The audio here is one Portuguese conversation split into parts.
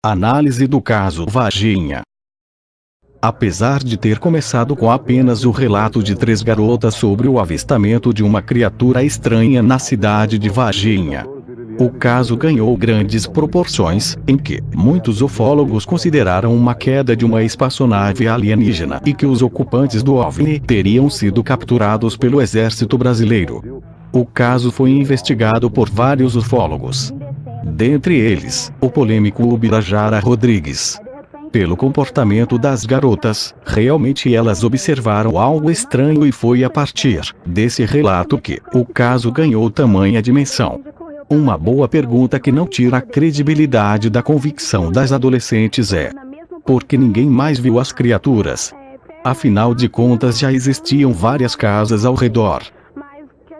Análise do caso Varginha. Apesar de ter começado com apenas o relato de 3 garotas sobre o avistamento de uma criatura estranha na cidade de Varginha, o caso ganhou grandes proporções, em que muitos ufólogos consideraram uma queda de uma espaçonave alienígena e que os ocupantes do OVNI teriam sido capturados pelo exército brasileiro. O caso foi investigado por vários ufólogos. Dentre eles, o polêmico Ubirajara Rodrigues. Pelo comportamento das garotas, realmente elas observaram algo estranho e foi a partir desse relato que o caso ganhou tamanha dimensão. Uma boa pergunta que não tira a credibilidade da convicção das adolescentes é: por que ninguém mais viu as criaturas? Afinal de contas já existiam várias casas ao redor.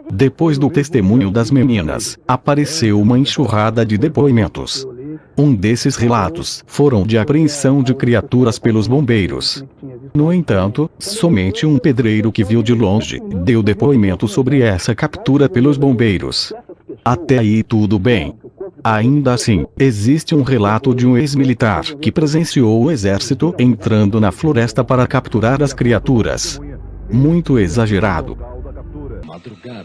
Depois do testemunho das meninas, apareceu uma enxurrada de depoimentos. Um desses relatos foram de apreensão de criaturas pelos bombeiros. No entanto, somente um pedreiro que viu de longe deu depoimento sobre essa captura pelos bombeiros. Até aí tudo bem. Ainda assim, existe um relato de um ex-militar que presenciou o exército entrando na floresta para capturar as criaturas. Muito exagerado.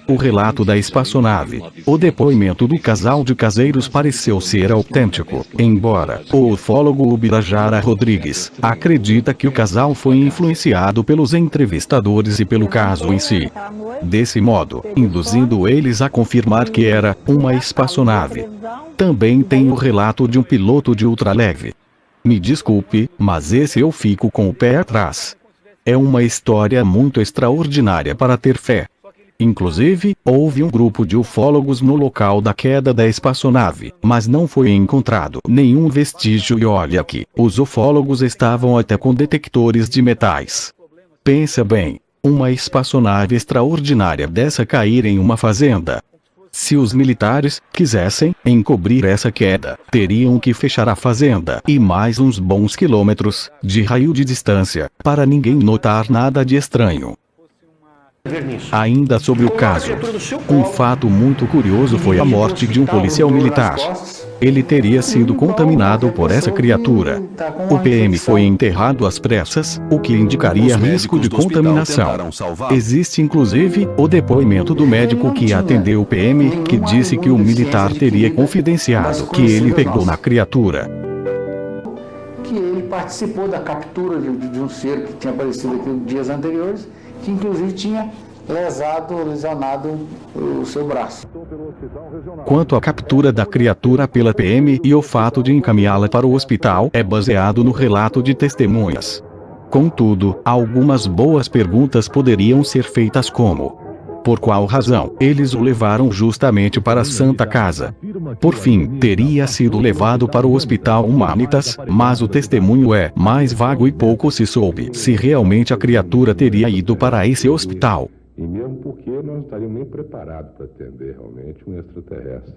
O relato da espaçonave. O depoimento do casal de caseiros pareceu ser autêntico, embora o ufólogo Ubirajara Rodrigues acredita que o casal foi influenciado pelos entrevistadores e pelo caso em si. Desse modo, induzindo eles a confirmar que era uma espaçonave. Também tem o relato de um piloto de ultraleve. Me desculpe, mas esse eu fico com o pé atrás. É uma história muito extraordinária para ter fé. Inclusive, houve um grupo de ufólogos no local da queda da espaçonave, mas não foi encontrado nenhum vestígio e olha que os ufólogos estavam até com detectores de metais. Pensa bem, uma espaçonave extraordinária dessa cair em uma fazenda. Se os militares quisessem encobrir essa queda, teriam que fechar a fazenda e mais uns bons quilômetros de raio de distância, para ninguém notar nada de estranho. Ainda sobre o caso, um fato muito curioso foi a morte de um policial militar. Ele teria sido contaminado por essa criatura. O PM foi enterrado às pressas, o que indicaria risco de contaminação. Existe inclusive o depoimento do médico que atendeu o PM, que disse que o militar teria confidenciado que ele pegou na criatura. Que ele participou da captura de um ser que tinha aparecido aqui dias anteriores, que inclusive tinha lesionado o seu braço. Quanto à captura da criatura pela PM e o fato de encaminhá-la para o hospital é baseado no relato de testemunhas. Contudo, algumas boas perguntas poderiam ser feitas como: por qual razão eles o levaram justamente para a Santa Casa? Por fim, teria sido levado para o Hospital Humanitas, mas o testemunho é mais vago e pouco se soube se realmente a criatura teria ido para esse hospital. E mesmo porque nós não estaríamos nem preparados para atender realmente um extraterrestre.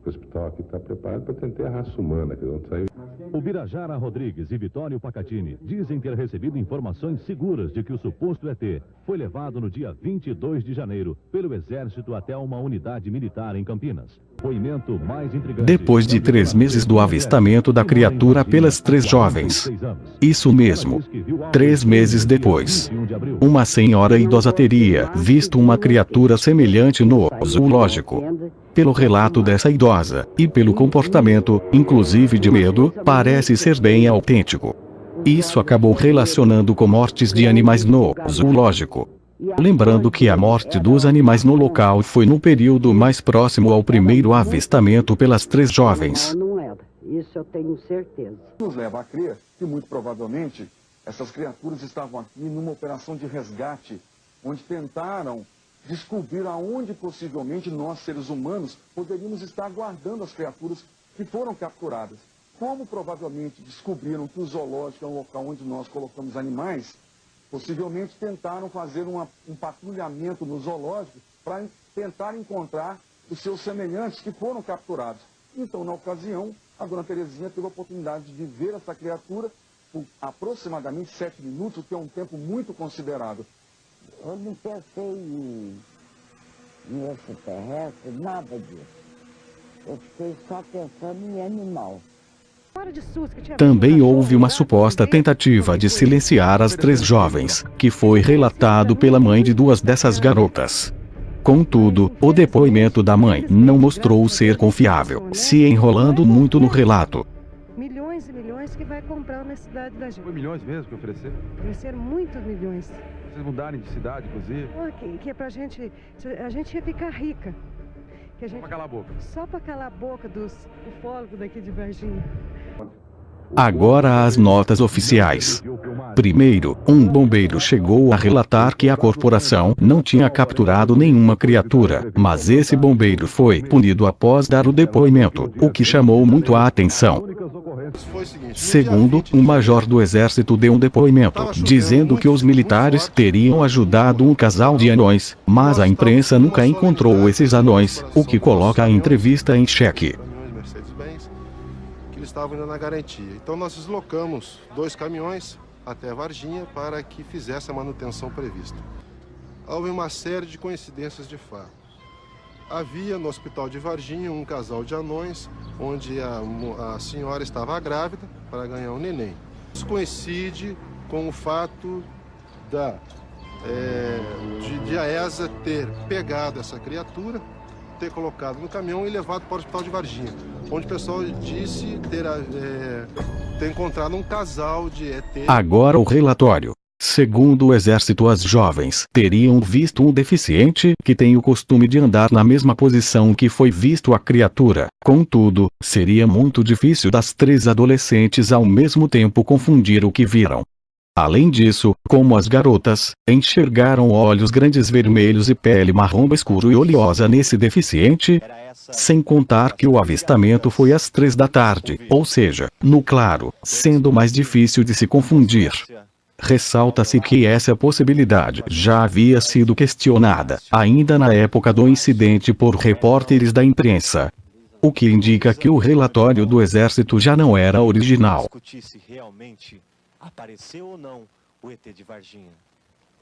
O hospital aqui está preparado para atender a raça humana, que não saiu. Ubirajara Rodrigues e Vitório Pacatini dizem ter recebido informações seguras de que o suposto ET foi levado no dia 22 de janeiro pelo Exército até uma unidade militar em Campinas. Depoimento mais intrigante. Depois de 3 meses do avistamento da criatura pelas 3 jovens. Isso mesmo. 3 meses depois. Uma senhora idosa teria visto uma criatura semelhante no zoológico. Pelo relato dessa idosa, e pelo comportamento, inclusive de medo, parece ser bem autêntico. Isso acabou relacionando com mortes de animais no zoológico. Lembrando que a morte dos animais no local foi no período mais próximo ao primeiro avistamento pelas 3 jovens. Não era. Isso eu tenho certeza. Nos leva a crer que muito provavelmente essas criaturas estavam aqui numa operação de resgate, onde tentaram descobrir aonde possivelmente nós, seres humanos, poderíamos estar guardando as criaturas que foram capturadas. Como provavelmente descobriram que o zoológico é um local onde nós colocamos animais, possivelmente tentaram fazer um patrulhamento no zoológico para tentar encontrar os seus semelhantes que foram capturados. Então, na ocasião, a dona Terezinha teve a oportunidade de ver essa criatura por aproximadamente 7 minutos, o que é um tempo muito considerável. Eu não pensei em extraterrestre, nada disso. Eu fiquei só pensando em animal. Também houve uma suposta tentativa de silenciar as 3 jovens, que foi relatado pela mãe de 2 dessas garotas. Contudo, o depoimento da mãe não mostrou ser confiável, se enrolando muito no relato. Milhões e milhões que vai comprar na cidade da gente. Foi milhões mesmo que ofereceram? Ofereceram muitos milhões. Vocês mudarem de cidade, inclusive? Que é pra gente, a gente ia ficar rica. Que a gente, Só pra calar a boca. Só pra calar a boca dos ufólogos daqui de Varginha. Agora as notas oficiais. Primeiro, um bombeiro chegou a relatar que a corporação não tinha capturado nenhuma criatura, mas esse bombeiro foi punido após dar o depoimento, o que chamou muito a atenção. Segundo, um major do exército deu um depoimento, dizendo que os militares teriam ajudado um casal de anões, mas a imprensa nunca encontrou esses anões, o que coloca a entrevista em xeque. Estavam ainda na garantia. Então nós deslocamos 2 caminhões até Varginha para que fizesse a manutenção prevista. Houve uma série de coincidências de fato. Havia no hospital de Varginha um casal de anões, onde a senhora estava grávida para ganhar um neném. Isso coincide com o fato de a ESA ter pegado essa criatura, ter colocado no caminhão e levado para o hospital de Varginha, onde o pessoal disse ter encontrado um casal de ET. Agora o relatório. Segundo o exército, as jovens teriam visto um deficiente que tem o costume de andar na mesma posição que foi visto a criatura. Contudo, seria muito difícil das 3 adolescentes ao mesmo tempo confundir o que viram. Além disso, como as garotas enxergaram olhos grandes vermelhos e pele marrom escuro e oleosa nesse deficiente, sem contar que o avistamento foi às 3 da tarde, ou seja, no claro, sendo mais difícil de se confundir. Ressalta-se que essa possibilidade já havia sido questionada, ainda na época do incidente, por repórteres da imprensa. O que indica que o relatório do exército já não era original. Apareceu ou não o ET de Varginha,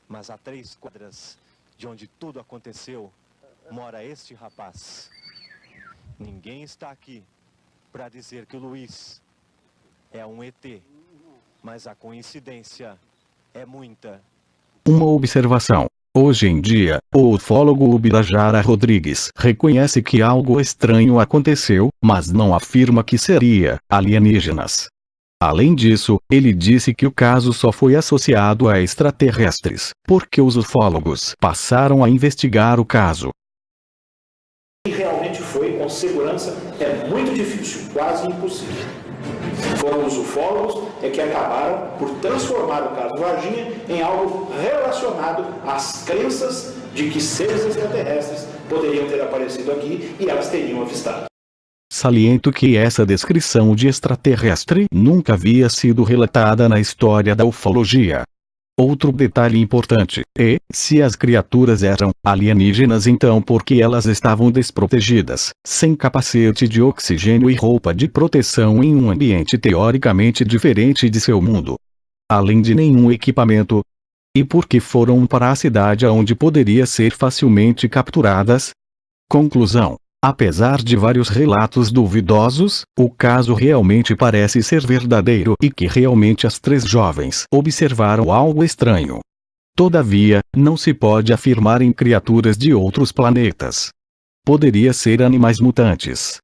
mas a 3 quadras de onde tudo aconteceu, mora este rapaz. Ninguém está aqui para dizer que o Luiz é um ET, mas a coincidência é muita. Uma observação. Hoje em dia, o ufólogo Ubirajara Rodrigues reconhece que algo estranho aconteceu, mas não afirma que seria alienígenas. Além disso, ele disse que o caso só foi associado a extraterrestres, porque os ufólogos passaram a investigar o caso. Realmente foi, com segurança, é muito difícil, quase impossível. Foram os ufólogos que acabaram por transformar o caso Varginha em algo relacionado às crenças de que seres extraterrestres poderiam ter aparecido aqui e elas teriam avistado. Saliento que essa descrição de extraterrestre nunca havia sido relatada na história da ufologia. Outro detalhe importante é, se as criaturas eram alienígenas, então por que elas estavam desprotegidas, sem capacete de oxigênio e roupa de proteção em um ambiente teoricamente diferente de seu mundo? Além de nenhum equipamento. E por que foram para a cidade onde poderia ser facilmente capturadas? Conclusão. Apesar de vários relatos duvidosos, o caso realmente parece ser verdadeiro e que realmente as 3 jovens observaram algo estranho. Todavia, não se pode afirmar em criaturas de outros planetas. Poderia ser animais mutantes.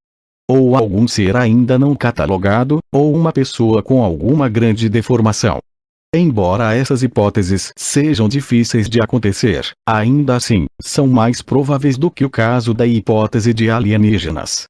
Ou algum ser ainda não catalogado, ou uma pessoa com alguma grande deformação. Embora essas hipóteses sejam difíceis de acontecer, ainda assim, são mais prováveis do que o caso da hipótese de alienígenas.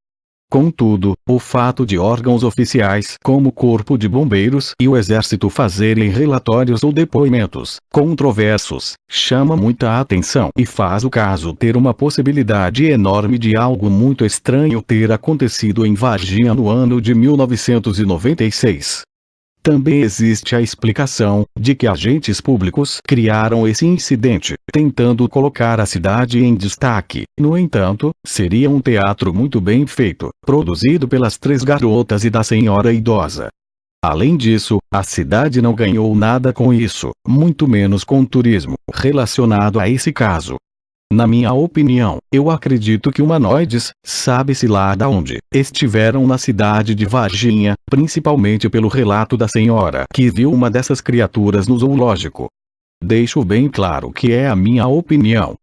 Contudo, o fato de órgãos oficiais como o Corpo de Bombeiros e o Exército fazerem relatórios ou depoimentos controversos chama muita atenção e faz o caso ter uma possibilidade enorme de algo muito estranho ter acontecido em Varginha no ano de 1996. Também existe a explicação de que agentes públicos criaram esse incidente, tentando colocar a cidade em destaque. No entanto, seria um teatro muito bem feito, produzido pelas 3 garotas e da senhora idosa. Além disso, a cidade não ganhou nada com isso, muito menos com o turismo relacionado a esse caso. Na minha opinião, eu acredito que humanoides, sabe-se lá da onde, estiveram na cidade de Varginha, principalmente pelo relato da senhora que viu uma dessas criaturas no zoológico. Deixo bem claro que é a minha opinião.